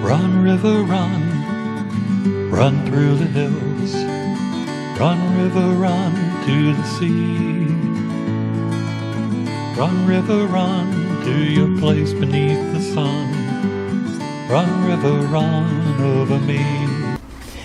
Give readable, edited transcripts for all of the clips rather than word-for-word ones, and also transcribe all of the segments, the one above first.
Run, river, run, run through the hills. Run, river, run to the sea. Run, river, run to your place beneath the sun. Run, river, run over me.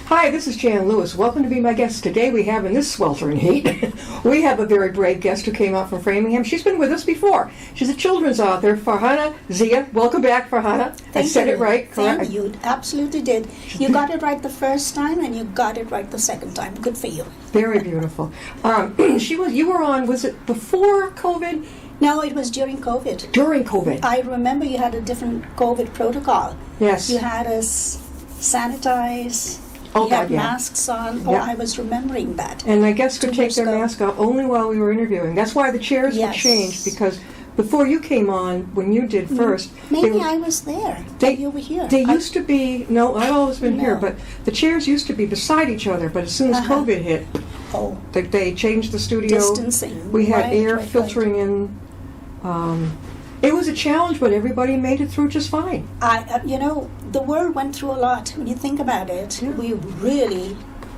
Hi, this is Jan Lewis. Welcome to be my guest. Today we have, in this sweltering heat, we have a very brave guest who came out from Framingham. She's been with us before. She's a children's author, Farhana Zia. Welcome back, Farhana. I said it right, correct? Thank you. You absolutely did. You got it right the first time, and you got it right the second time. Good for you. Very beautiful. You were on, was it before COVID? No, it was during COVID. During COVID. I remember you had a different COVID protocol. Yes. You had us sanitize. Oh, you had God, yeah. masks on. Oh, Yeah. I was remembering that. And my guests could 2 take years their ago. mask off only while we were interviewing. That's why the chairs were Yes. changed, because before you came on, when you did first, Maybe I was there. You were here. They used to be, no, I've always been here, No. but the chairs used to be beside each other, but as soon as COVID hit, they changed the studio. Distancing. We had Right, air right, filtering in. It was a challenge, but everybody made it through just fine. The world went through a lot. When you think about it, Yeah. we really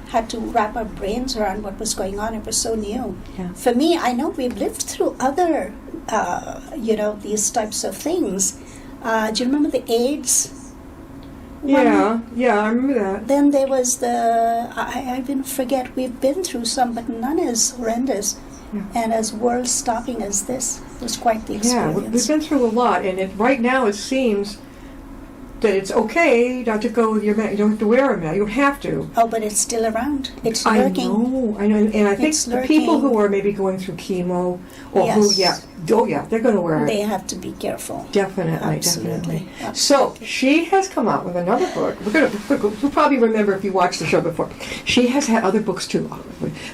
had to wrap our brains around what was going on. It was so new. Yeah. For me, I know we've lived through other, these types of things. Do you remember the AIDS? one? Yeah, I remember that. Then there was I even forget, we've been through some, but none as horrendous Yeah. and as world-stopping as this. It was quite the Yeah, experience. we've been through a lot, and right now it seems that it's okay not to go with your mask. You don't have to wear a mask. You don't have to. Oh, but it's still around. It's lurking. I know, and I think It's the people lurking. who are maybe going through chemo, or Yes. they're going to wear it. They have to be careful. Definitely, Absolutely. definitely. So she has come out with another book. You'll probably remember if you watched the show before. She has had other books too,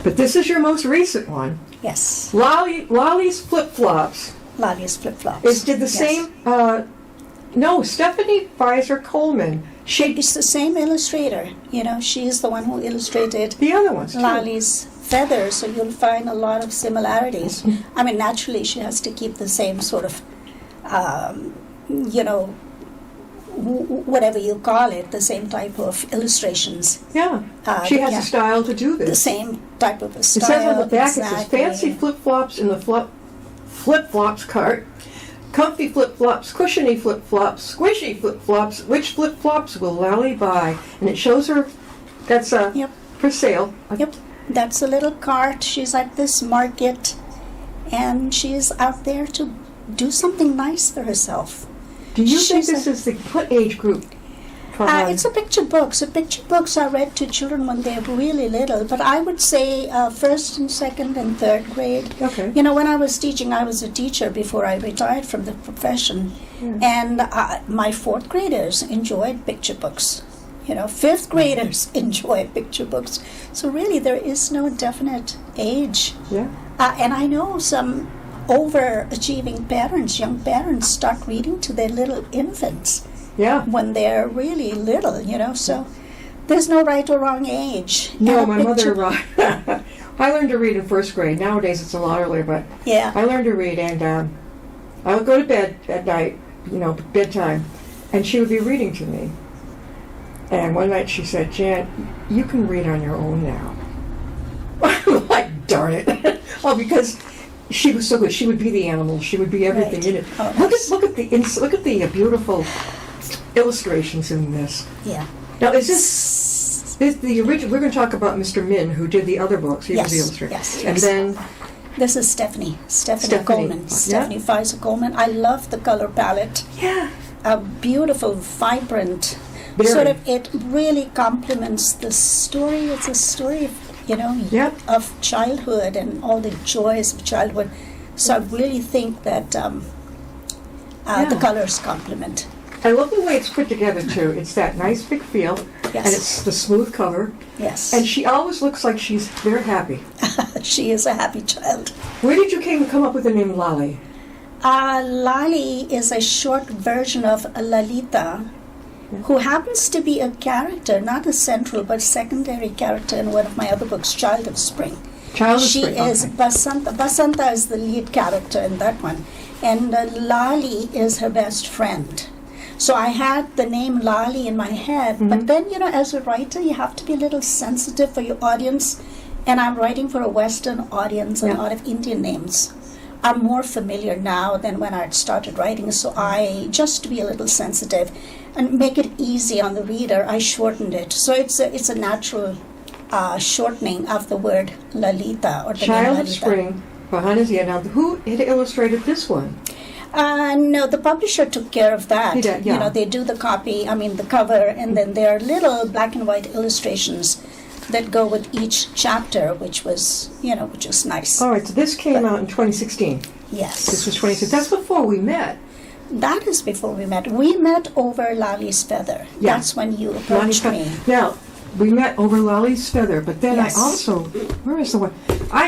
but this is your most recent one. Yes. Lolly's Flip Flops. Lolly's flip-flops. Did the Yes. same? No, Stephanie Pfizer Coleman. It's the same illustrator. She's the one who illustrated The other ones too. Lolly's feathers, so you'll find a lot of similarities. I mean, naturally, she has to keep the same sort of, whatever you call it, the same type of illustrations. Yeah, she has yeah. a style to do this. The same type of a It style. says on the back, it says exactly. fancy flip-flops in the flip-flops cart, comfy flip-flops, cushiony flip-flops, squishy flip-flops. Which flip-flops will Lolly buy? And it shows her, that's Yep. for sale. Yep, that's a little cart. She's at this market, and she's out there to do something nice for herself. Do you think She's this is what age group? It's a picture book. So picture books are read to children when they're really little, but I would say first and second and third grade. Okay. When I was teaching, I was a teacher before I retired from the profession, and my fourth graders enjoyed picture books. Fifth graders enjoy picture books. So really, there is no definite age. Yeah. And I know some overachieving parents, young parents, start reading to their little infants Yeah. when they're really little, so there's no right or wrong age. No, And my a picture- mother. I learned to read in first grade. Nowadays it's a lot earlier, but Yeah. I learned to read, and I would go to bed at night, bedtime, and she would be reading to me. And one night she said, "Jan, you can read on your own now." I'm like, darn it! Because she was so good. She would be the animals. She would be everything Right. in it. Oh, Look nice. at the beautiful illustrations in this. Yeah. Now, is this the original? We're going to talk about Mr. Min, who did the other books. He was the Yes, illustrator. yes, And yes. then, This is Stephanie Stephanie. Coleman. Yeah. Stephanie Pfizer Coleman. I love the color palette. yeah, A beautiful, vibrant, Very. sort of, it really complements the story. It's a story, Yep. of childhood and all the joys of childhood. So I really think that the colors complement. I love the way it's put together too. It's that nice big feel, Yes. and it's the smooth cover. Yes. And she always looks like she's very happy. She is a happy child. Where did you come up with the name Lolly? Lali is a short version of Lalita, who happens to be a character, not a central but secondary character in one of my other books, Child of Spring. Child of She Spring. is Okay. Basanta. Basanta is the lead character in that one. And Lali is her best friend. So I had the name Lali in my head, but then, as a writer, you have to be a little sensitive for your audience. And I'm writing for a Western audience, and a lot of Indian names are more familiar now than when I had started writing. So just to be a little sensitive and make it easy on the reader, I shortened it. So it's a natural shortening of the word Lalita, or the name Child of Lalita. Spring, Farhana's. Now, who had illustrated this one? No, the publisher took care of that. He did, yeah. They do the the cover, and then there are little black and white illustrations that go with each chapter, which was nice. All right, so this came out in 2016. Yes. This was 2016. That's before we met. That is before we met. We met over Lali's Feather. Yeah. That's when you approached me. Now, we met over Lali's Feather, but then Yes. I also, where is the one?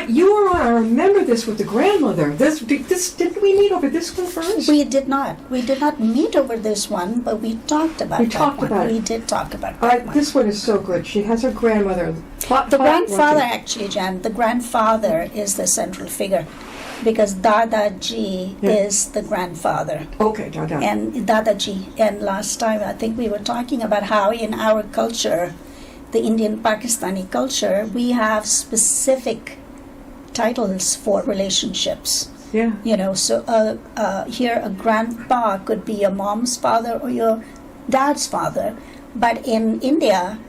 You were on, I remember this with the grandmother. This didn't we meet over this one first? We did not. We did not meet over this one, but we talked about that talked one. about it. We did talk about that one. This one is so good. She has her grandmother. The grandfather, actually, Jan, the grandfather is the central figure, because Dadaji is the grandfather. Okay, Dada. And Dadaji. And last time, I think we were talking about how in our culture, the Indian Pakistani culture, we have specific titles for relationships. Yeah. So here a grandpa could be your mom's father or your dad's father, but in India,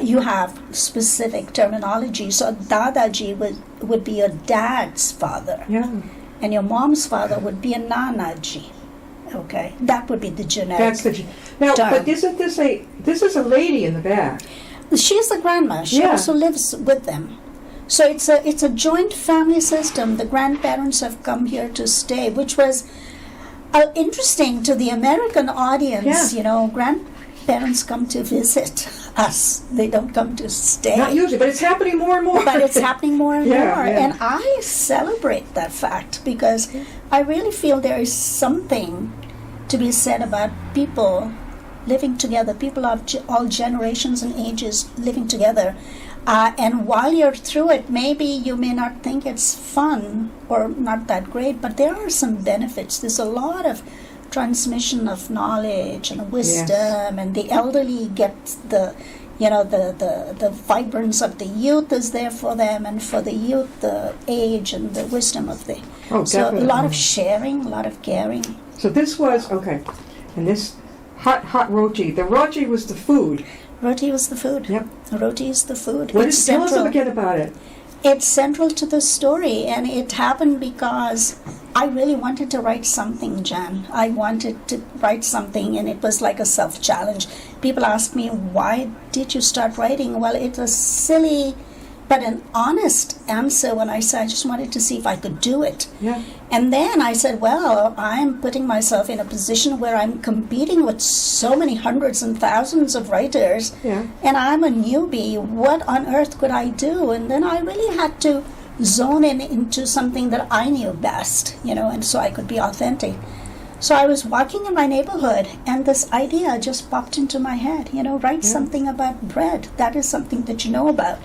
you have specific terminology. So Dadaji would be your dad's father, Yeah. and your mom's father would be a Nanaji. Okay, that would be the generic. That's now, term. but isn't this is a lady in the back? She's the grandma. She Yeah. also lives with them. So it's a joint family system. The grandparents have come here to stay, which was interesting to the American audience. Yeah. Grandparents come to visit us. They don't come to stay. Not usually, but it's happening more and more. But it's happening more and Yeah, more. yeah. And I celebrate that fact, because I really feel there is something to be said about people living together, people of all generations and ages living together. And while you're through it, maybe you may not think it's fun or not that great, but there are some benefits. There's a lot of transmission of knowledge and wisdom, and the elderly get the vibrance of the youth is there for them, and for the youth, the age and the wisdom of the. Oh, so definitely. a lot of sharing, a lot of caring. So this was, okay, and this hot roti. The roti was the food. Roti was the food. Yep. Roti is the food. Tell It's us central. again about it. It's central to the story, and it happened because I really wanted to write something, Jan. I wanted to write something, and it was like a self-challenge. People ask me, why did you start writing? Well, it was silly, but an honest answer when I said I just wanted to see if I could do it. Yeah. And then I said, well, I'm putting myself in a position where I'm competing with so many hundreds and thousands of writers, Yeah. and I'm a newbie. What on earth could I do? And then I really had to zone into something that I knew best, and so I could be authentic. So I was walking in my neighborhood, and this idea just popped into my head. Write something about bread. That is something that you know about.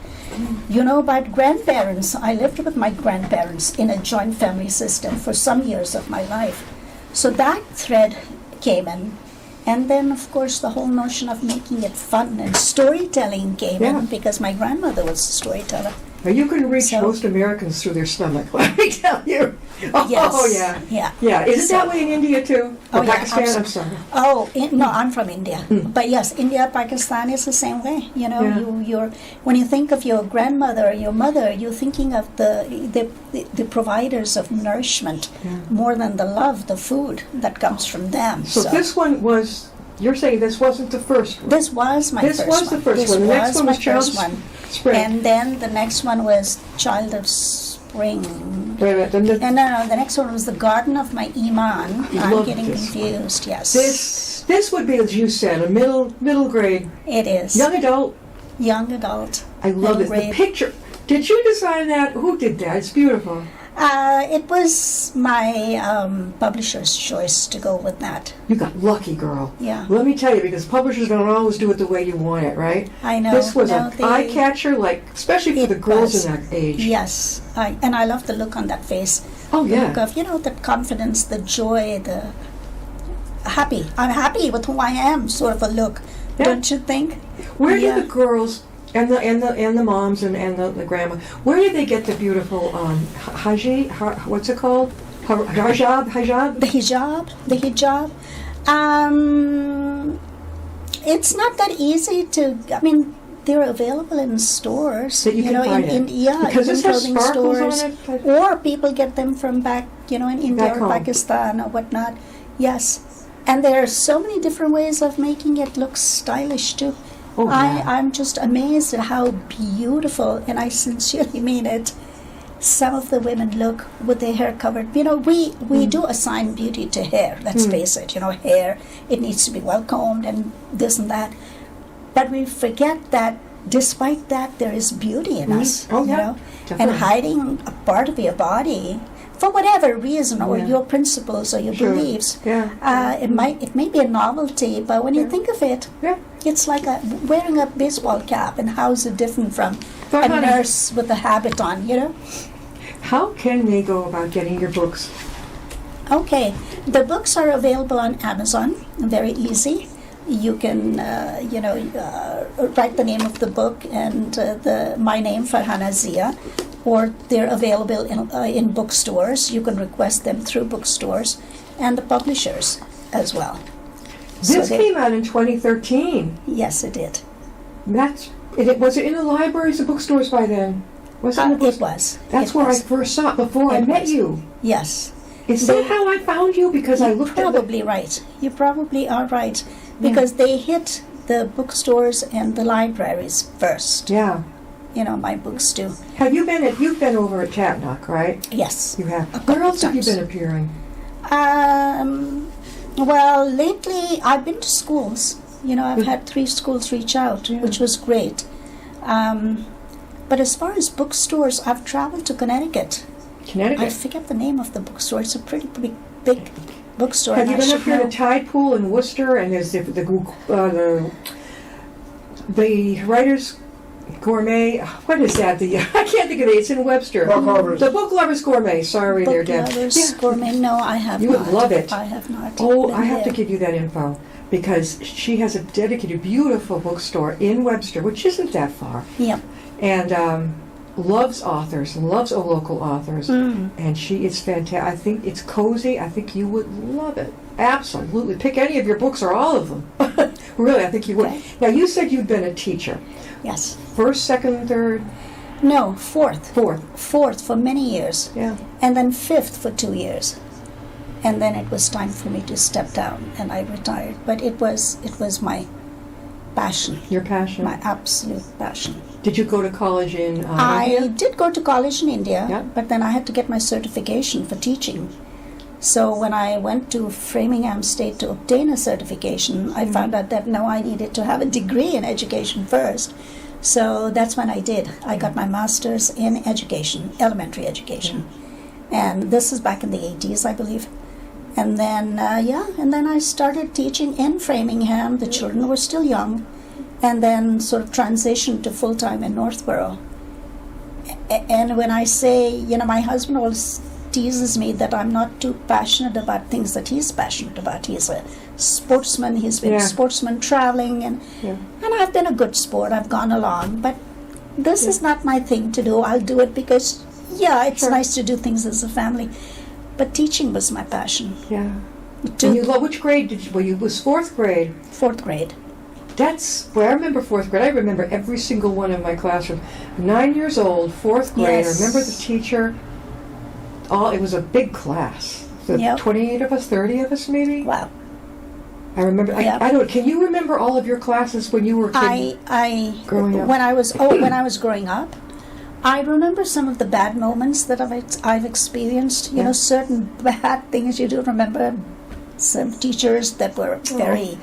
You know about grandparents. I lived with my grandparents in a joint family system for some years of my life. So that thread came in. And then, of course, the whole notion of making it fun and storytelling came Yeah. in, because my grandmother was a storyteller. Now you can reach So- most Americans through their stomach, let me tell you. Yes. Oh, yeah. Yeah. Yeah. Is it So- that way in India, too? Oh, Or yeah, Pakistan? I'm absolutely. sorry. No, I'm from India. But yes, India, Pakistan is the same way. Yeah. You're when you think of your grandmother, your mother, you're thinking of the providers of nourishment more than the love, the food that comes from them. So this one was, you're saying this wasn't the first one? This was my This first was one. the first This one. The next was one my was Child first of one. Spring. And then the next one was Child of Spring. Wait a minute. Then And no, the next one was the Garden of My Iman. I'm love getting this confused. Yes, this would be, as you said, a middle grade, it is young adult. young adult. I love middle it. The grade. picture. Did you design that? Who did that? It's beautiful. It was my publisher's choice to go with that. You got lucky, girl. Yeah, Let me tell you, because publishers don't always do it the way you want it, right? I know. This was No, an eye catcher, like especially for It the girls was. in that age. Yes, and I love the look on that face. Oh The yeah. look of the confidence, the joy, happy. I'm happy with who I am, sort of a look. Yeah. Don't you think? Where Yeah. do the girls and the moms and the grandma, where do they get the beautiful what's it called? Hijab? The hijab. It's not that easy to. I mean, they're available in stores. That you can find it. Because in this has clothing sparkles stores, on it. or people get them from back, in India Back or home. Pakistan or whatnot. Yes, and there are so many different ways of making it look stylish too. Oh, yeah. I'm just amazed at how beautiful, and I sincerely mean it. Some of the women look with their hair covered. We do assign beauty to hair. Let's face it. Hair, it needs to be well combed and this and that. But we forget that despite that, there is beauty in us. Oh, yeah. And Definitely. hiding a part of your body for whatever reason, or Yeah. your principles or your Sure. beliefs. Yeah. It may be a novelty, but when you think of it, Yeah. it's like wearing a baseball cap, and how is it different from a Farhana, nurse with a habit on, how can they go about getting your books? Okay, the books are available on Amazon, very easy. You can, write the name of the book and my name, Farhana Zia, or they're available in bookstores. You can request them through bookstores and the publishers as well. This came out in 2013. Yes, it did. Was it in the libraries or bookstores by then? Was it in the It bookstores? was. That's It where was. I first saw it before I It met was. you. Yes. Is that how I found you? Because I looked at Probably right. You probably are right. Because they hit the bookstores and the libraries first. Yeah. My books do. You've been over at Chatnock, right? Yes. You have. A couple Where else have you times. been appearing? Well, lately I've been to schools. I've had 3 schools reach out, Yeah. which was great. But as far as bookstores, I've traveled to Connecticut. I Connecticut. forget the name of the bookstore. It's a pretty big bookstore. Have you and I been up should here know. to Tide Pool in Worcester? And there's the Writers Gourmet. What is that? I can't think of it. It's in Webster. Book Lovers. The Book Lovers Gourmet. Sorry, there, Book Deb. Lovers Yeah. Gourmet. No, I have You not. would love it. I have not. Oh, been I have to there. give you that info because she has a dedicated, beautiful bookstore in Webster, which isn't that far, Yep. and loves authors, loves local authors, and she is fantastic. I think it's cozy. I think you would love it. Absolutely. Pick any of your books or all of them. Really, I think you would. Okay. Now, you said you'd been a teacher. Yes. First, second, third, No, fourth. fourth. Fourth for many years. Yeah. And then fifth for 2 years. And then it was time for me to step down, and I retired. But it was my passion, Your passion. my absolute passion. Did you go to college in I India? did go to college in India, Yeah. but then I had to get my certification for teaching. So when I went to Framingham State to obtain a certification, I found out that no, I needed to have a degree in education first. So that's when I did. I got my master's in education, elementary education. And this is back in the 80s, I believe. And then, and then I started teaching in Framingham. The children were still young. And then sort of transitioned to full-time in Northborough. And when I say, my husband always teases me that I'm not too passionate about things that he's passionate about. He's a sportsman. He's been a sportsman traveling. And I've been a good sport. I've gone along. But this is not my thing to do. I'll do it because, it's nice to do things as a family. But teaching was my passion. Yeah. And you love, which grade did you, well, you was 4th grade. 4th grade. That's where I remember 4th grade. I remember every single one in my classroom. 9 years old, 4th grade. Yes. I remember the teacher. It was a big class. Yep. 28 of us, 30 of us maybe. Wow. I remember. Yep. I don't. Can you remember all of your classes when you were a kid? Growing up? When I was growing up, I remember some of the bad moments that I've experienced. You know, certain bad things. You do remember some teachers that were very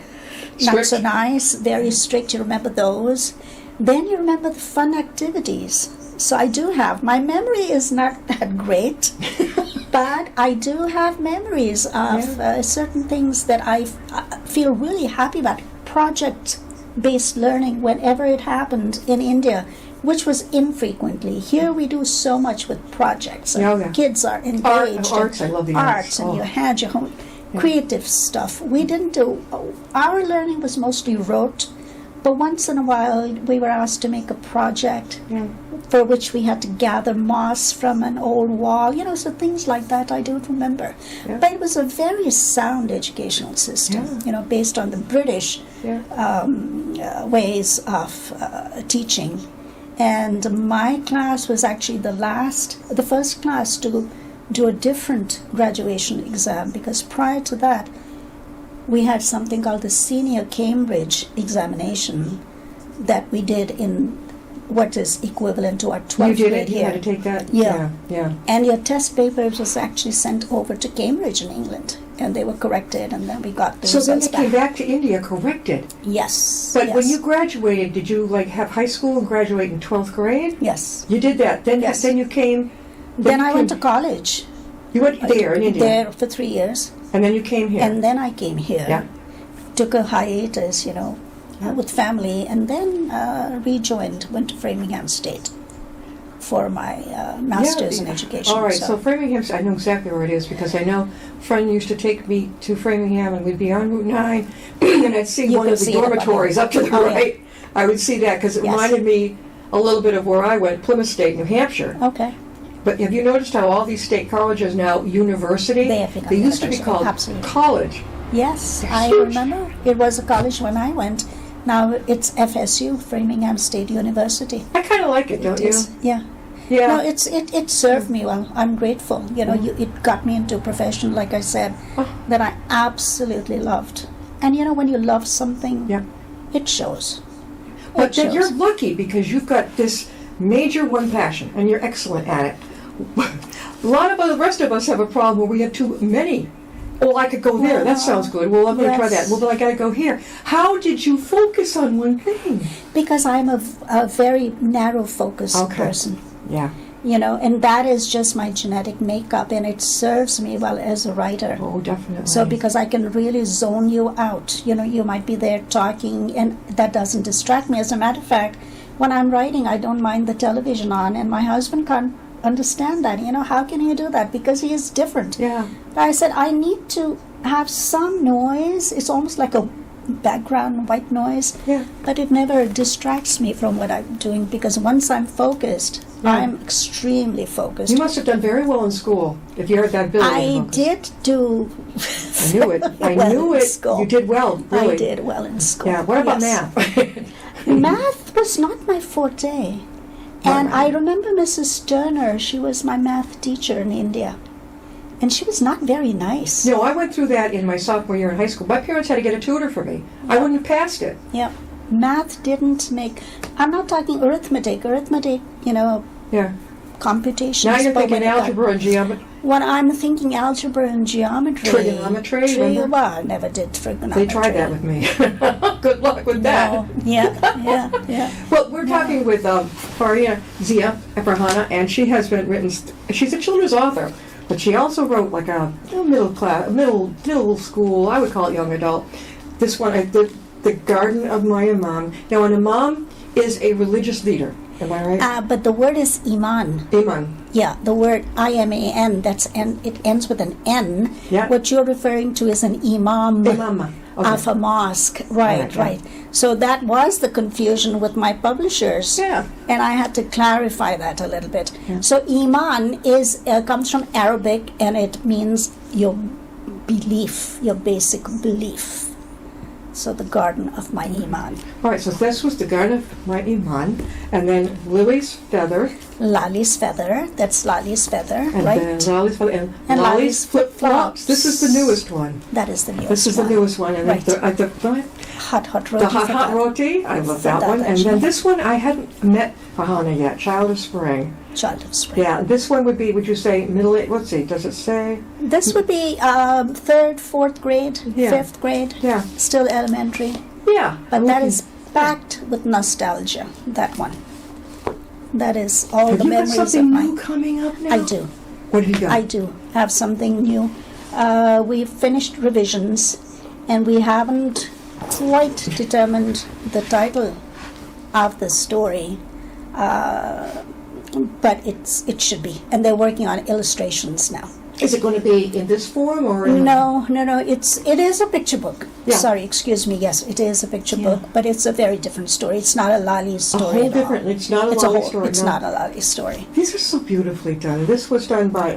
not so nice, very strict. You remember those. Then you remember the fun activities. So I do have, my memory is not that great, but I do have memories of certain things that I feel really happy about. Project-based learning, whenever it happened in India, which was infrequently. Here we do so much with projects. And kids are engaged. Arts, I love the arts. And arts. you had your home. creative stuff. We didn't do, our learning was mostly rote, but once in a while we were asked to make a project for which we had to gather moss from an old wall, so things like that I do remember. Yeah. But it was a very sound educational system, based on the British ways of teaching. And my class was actually the first class to do a different graduation exam, because prior to that we had something called the Senior Cambridge examination that we did in what is equivalent to our 12th You did grade it? You here. had to take that? Yeah. Yeah. And your test papers was actually sent over to Cambridge in England, and they were corrected, and then we got the So then results they came back to India corrected. Yes. But yes. when you graduated, did you have high school and graduate in 12th grade? Yes. You did that. Then Yes. then you came. Then I went to college. You went there in India. There for 3 years. And then you came here. And then I came here. Yeah. Took a hiatus, with family, and then rejoined, went to Framingham State for my master's in education. All right, so Framingham, I know exactly where it is, because I know a friend used to take me to Framingham, and we'd be on Route 9, and I'd see You one could of the see it up dormitories there. up to the Oh, yeah. right. I would see that, because it Yes. reminded me a little bit of where I went, Plymouth State, New Hampshire. Okay. But have you noticed how all these state colleges now, university? They have become They used to be university, called absolutely. college. Yes, They're I huge. remember. It was a college when I went. Now it's FSU, Framingham State University. I kind of like it, don't It you? is, yeah. Yeah. No, it served me well. I'm grateful. It got me into a profession, like I said, Oh. that I absolutely loved. And when you love something, Yeah. it shows. But It then you're shows. lucky, because you've got this major one passion, and you're excellent at it. A lot of the rest of us have a problem where we have too many. Oh, I could go there. That sounds good. Well, I'm going to try that. Yes. Well, but I got to go here. How did you focus on one thing? Because I'm a very narrow-focused Okay. person. Yeah. And that is just my genetic makeup, and it serves me well as a writer. Oh, definitely. So because I can really zone you out. You might be there talking, and that doesn't distract me. As a matter of fact, when I'm writing, I don't mind the television on, and my husband can't understand that. How can you do that? Because he is different. Yeah. But I said, I need to have some noise. It's almost like a background white noise. Yeah. But it never distracts me from what I'm doing, because once I'm focused, Yeah. I'm extremely focused. You must have done very well in school if you had that ability. to I focus. did do I knew it. I well knew in it. school. You did well, really. I did well in school. Yeah. What about yes. math? Math was not my forte. And Right. I remember Mrs. Turner, she was my math teacher in India. And she was not very nice. No, I went through that in my sophomore year in high school. My parents had to get a tutor for me. I wouldn't have passed it. Yeah. Math didn't make, I'm not talking arithmetic. Arithmetic, Yeah. computations. Now you're but thinking when it got- algebra and geometry. When I'm thinking algebra and geometry. Trigonometry, remember? Well, I never did trigonometry. They tried that with me. Good luck with that. No. Yeah. Well, we're talking with Farhana, and she has been written. She's a children's author, but she also wrote like a middle school. I would call it young adult. This one, the Garden of my Imam. Now, an imam is a religious leader. Am I right? But the word is iman. Imam. Yeah, the word I-M-A-N, it ends with an N. Yeah. What you're referring to is an imam Imam. Okay. of a mosque. Right. So that was the confusion with my publishers. Yeah. And I had to clarify that a little bit. Yeah. So iman comes from Arabic, and it means your belief, your basic belief. So the garden of my iman. All right, so this was the Garden of my Iman, and then Lily's Feather, Lali's feather, that's Lali's feather, and right? then Lolly's Feather, and And Lolly's Lolly's Flip-Flops. This is the newest one. That is the newest This is the one. newest one, and Right. the Hot roti. hot for that. roti. I love For that that, one. And actually. then this one, I hadn't met Farhana yet. Child of Spring. Child of Spring. Yeah, this one would be. Would you say middle? Let's see. Does it say? This would be third, fourth grade, Yeah. fifth grade, Yeah. still elementary. Yeah. But I'm that looking- is packed with nostalgia, that one. That is all Have the you got memories of something my... new coming up now? I do. What have you got? I do have something new. We've finished revisions, and we haven't quite determined the title of the story, but it should be. And they're working on illustrations now. Is it going to be in this form or in No. It is a picture book. Yeah. Sorry, excuse me. Yes, it is a picture Yeah. book, but it's a very different story. It's not a Lali a story. whole at all. different? It's not a It's a Lali whole. story. It's no. not a Lali story. These are so beautifully done. This was done by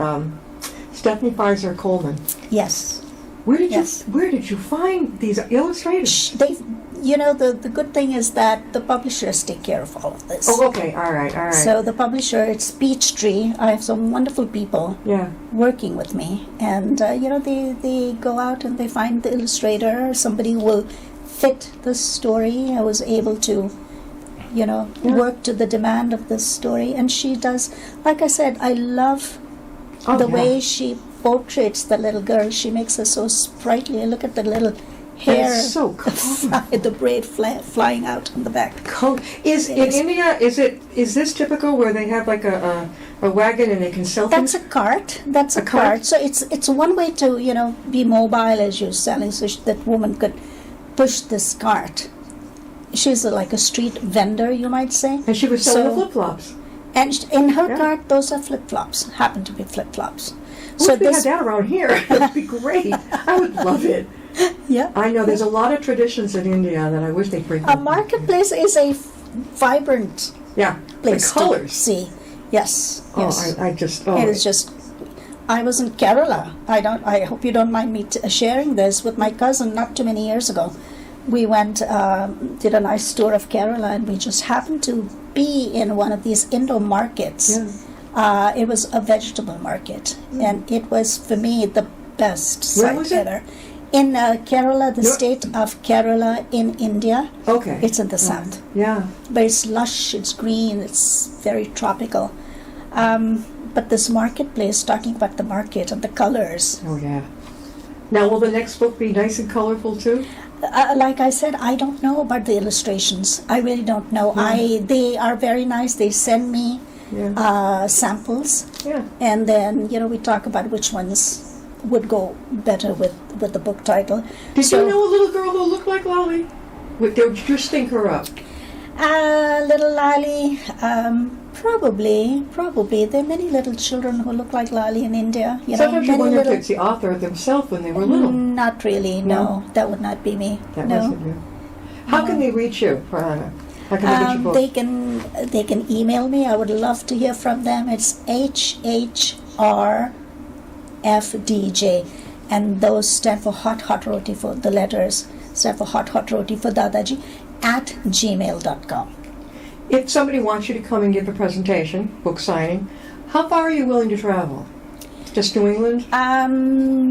Stephanie Pfizer Coleman. Yes. Where did Yes. you find these illustrators? They, the good thing is that the publishers take care of all of this. Oh, okay. All right. So the publisher, it's Peachtree. I have some wonderful people Yeah. working with me, and they go out and they find the illustrator, somebody who will fit the story. I was able to, work to the demand of this story, and she does. Like I said, I love the way she portraits the little girl. She makes her so sprightly. Look at the little hair, It's so cool. the braid flying out on the back. Is It in is. India? Is this typical where they have like a wagon and they can sell That's things? a cart. That's a A cart? cart. So it's one way to be mobile as you're selling, so that woman could push this cart. She's like a street vendor, you might say. And she was selling So- flip flops. And in her Yeah. cart, those are flip flops. Happen to be flip flops. So we had that around here. That'd be great. I would love it. Yeah. I know there's a lot of traditions in India that I wish they'd bring. A marketplace is a vibrant Yeah. place The to colors. see. Yes. Oh, Yes. I just. It is just. I was in Kerala. I hope you don't mind me sharing this with my cousin. Not too many years ago, we went did a nice tour of Kerala, and we just happened to be in one of these Indo markets. Yeah. It was a vegetable market, and it was for me the best Where sight was it? ever. In Kerala, the No- state of Kerala in India. Okay. It's in the south. Yeah. But it's lush, it's green, it's very tropical. But this marketplace, talking about the market and the colors, Oh yeah. Now, will the next book be nice and colorful too? like I said, I don't know about the illustrations. I really don't know. They are very nice. They send me Yeah. samples, Yeah. and then we talk about which ones would go better with the book title. Did you know a little girl who looked like Lolly? Did you just think her up? Little Lali, probably. There are many little children who look like Lali in India. Sometimes you many wonder if little. it's the author themselves when they were little. Not really. No, that would not be me. That no. wasn't you. How can they reach you, Farhana? How can they get your book? They can email me. I would love to hear from them. It's HHRFDJ, and those stand for hot roti, for the letters stand for hot roti for Dadaji at gmail.com. If somebody wants you to come and give a presentation, book signing, how far are you willing to travel? Just New England?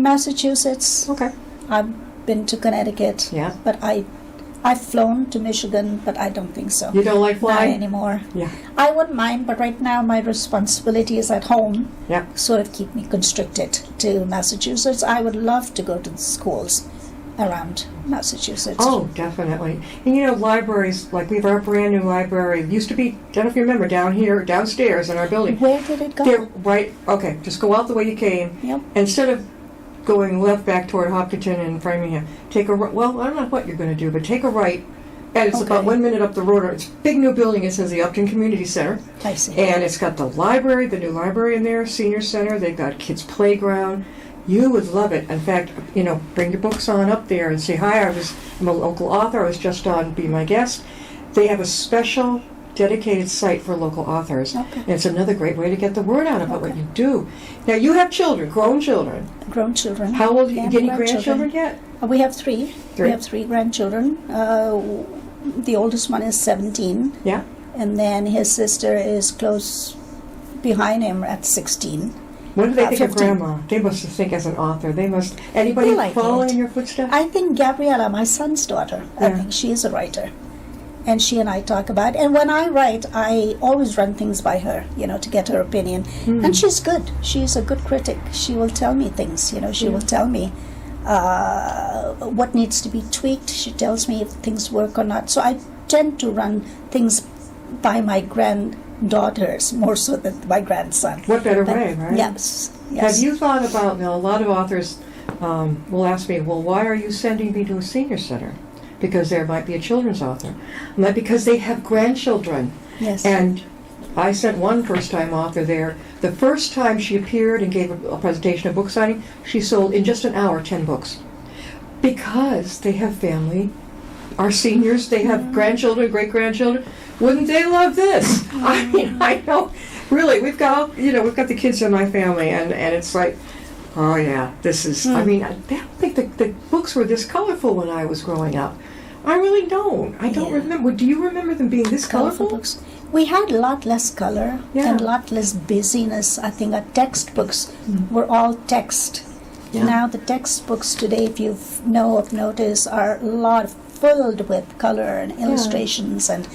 Massachusetts. Okay. I've been to Connecticut. Yeah. But I've flown to Michigan, but I don't think so. You don't like Not flying? anymore. Yeah. I wouldn't mind, but right now my responsibilities at home Yeah. sort of keep me constricted to Massachusetts. I would love to go to the schools around Massachusetts. Oh, definitely. And libraries, like we have our brand new library, used to be, I don't know if you remember, downstairs in our building. Where did it go? They're right, okay, just go out the way you came. Yep. Instead of going left back toward Hopkinton and Framingham, take a right, well, I don't know what you're going to do, but take a right, and it's about Okay. 1 minute up the road. It's a big new building, it says the Upton Community Center. I see. And it's got the library, the new library in there, senior center, they've got kids' playground. You would love it. In fact, bring your books on up there and say, hi, I'm a local author, I was just on Be My Guest. They have a special dedicated site for local authors. Okay. And it's another great way to get the word out about what Okay. you do. Now, you have children, grown children. Grown children. How old? and Any grandchildren yet? We have three. Three. We have three grandchildren. The oldest one is 17, Yeah. and then his sister is close behind him at 16. What do they think of 15. Grandma? They must think as an author. They must. Anybody They like follow it. in your footsteps? I think Gabriella, my son's daughter, I Yeah. think she is a writer. And she and I talk about it. And when I write, I always run things by her, to get her opinion. And she's good. She's a good critic. She will tell me things, she will tell me what needs to be tweaked. She tells me if things work or not. So I tend to run things by my granddaughters more so than my grandson. What better way, right? Yes. Have you thought about, now a lot of authors will ask me, well, why are you sending me to a senior center? Because there might be a children's author. I'm like, because they have grandchildren. Yes. And I sent one first-time author there. The first time she appeared and gave a presentation of book signing, she sold in just an hour 10 books. Because they have family, our seniors, they have grandchildren, great-grandchildren. Wouldn't they love this? I mean, I know, really, we've got the kids in my family, and it's like, oh yeah, this is, I mean, I don't think the books were this colorful when I was growing up. I really don't. I don't remember. Do you remember them being this colorful? Books. We had a lot less color and a lot less busyness. I think our textbooks were all text. Yeah. Now the textbooks today, if you notice, are a lot filled with color and illustrations, and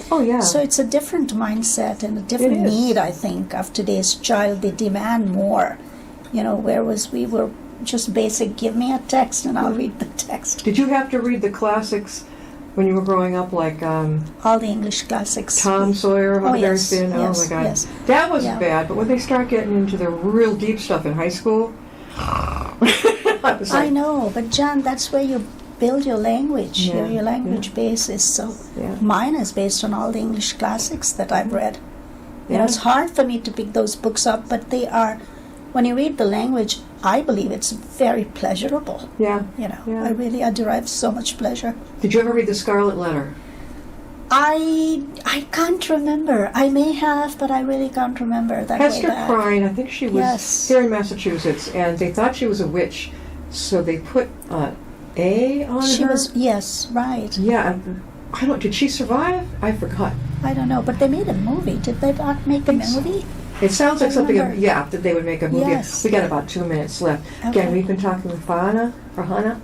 so it's a different mindset and a different need, I think, of today's child. They demand more. Whereas we were just basic, give me a text and I'll read the text. Did you have to read the classics when you were growing up, like all the English classics? Tom Sawyer, Huckleberry Finn. Oh my God, that wasn't bad. But when they start getting into the real deep stuff in high school, I know. But John, that's where you build your language. Your language base is so. Mine is based on all the English classics that I've read. It's hard for me to pick those books up, but they are. When you read the language, I believe it's very pleasurable. I derive so much pleasure. Did you ever read The Scarlet Letter? I can't remember. I may have, but I really can't remember that Hester way back. Prynne, I think she was here in Massachusetts, and they thought she was a witch, so they put A on her. She was, yes, right. Yeah, I don't. Did she survive? I forgot. I don't know, but they made a movie. Did they not make a movie? It sounds like something, that they would make a movie. Yes. We got about 2 minutes left. Okay. Again, we've been talking with Farhana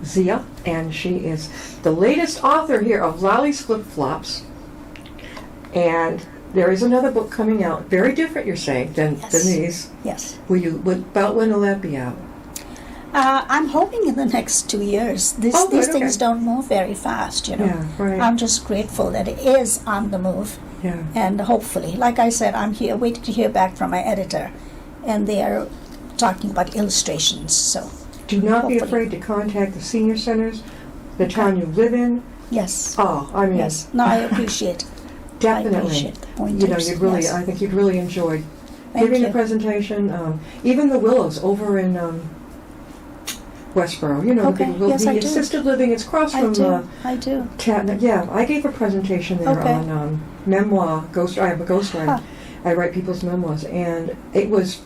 Zia, and she is the latest author here of Lolly's Flip Flops. And there is another book coming out, very different, you're saying, than these. Yes. About when will that be out? I'm hoping in the next 2 years. These things don't move very fast, Yeah, right. I'm just grateful that it is on the move. Yeah. And hopefully, like I said, I'm here waiting to hear back from my editor. And they are talking about illustrations, so. Do not be afraid to contact the senior centers, the town you live in. Yes. Oh, I mean. Yes. No, I appreciate. Definitely. I appreciate the pointers. I think you'd really enjoy giving the presentation. Even the Willows over in Westboro, the assisted living. It's across from. I do. I gave a presentation there on memoir. I am a ghostwriter. I write people's memoirs, and it was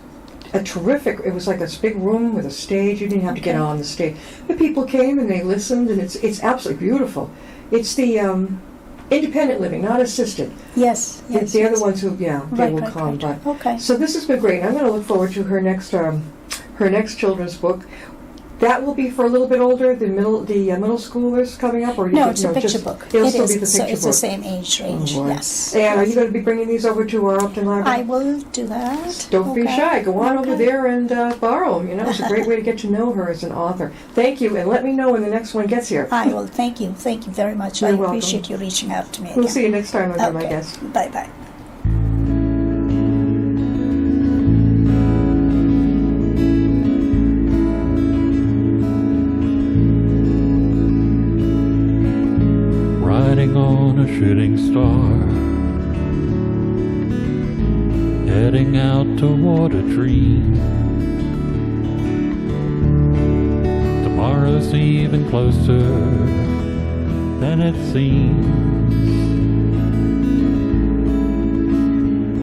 a terrific. It was like a big room with a stage. You didn't have to get on the stage. The people came and they listened, and it's absolutely beautiful. It's the independent living, not assisted. Yes. They're the ones who, they will come. Right. But okay. So this has been great. I'm going to look forward to her next children's book. That will be for a little bit older, the middle schoolers coming up, or no, it's a picture book. It'll still be the picture book. It's the same age range. Yes. And are you going to be bringing these over to our Upton Library? I will do that. Don't be shy. Go on over there and borrow them. It's a great way to get to know her as an author. Thank you, and let me know when the next one gets here. I will. Thank you. Thank you very much. You're welcome. Appreciate you reaching out to me. We'll see you next time on my guest. Bye bye. Riding on a shooting star, heading out toward a dream. Tomorrow's even closer than it seems.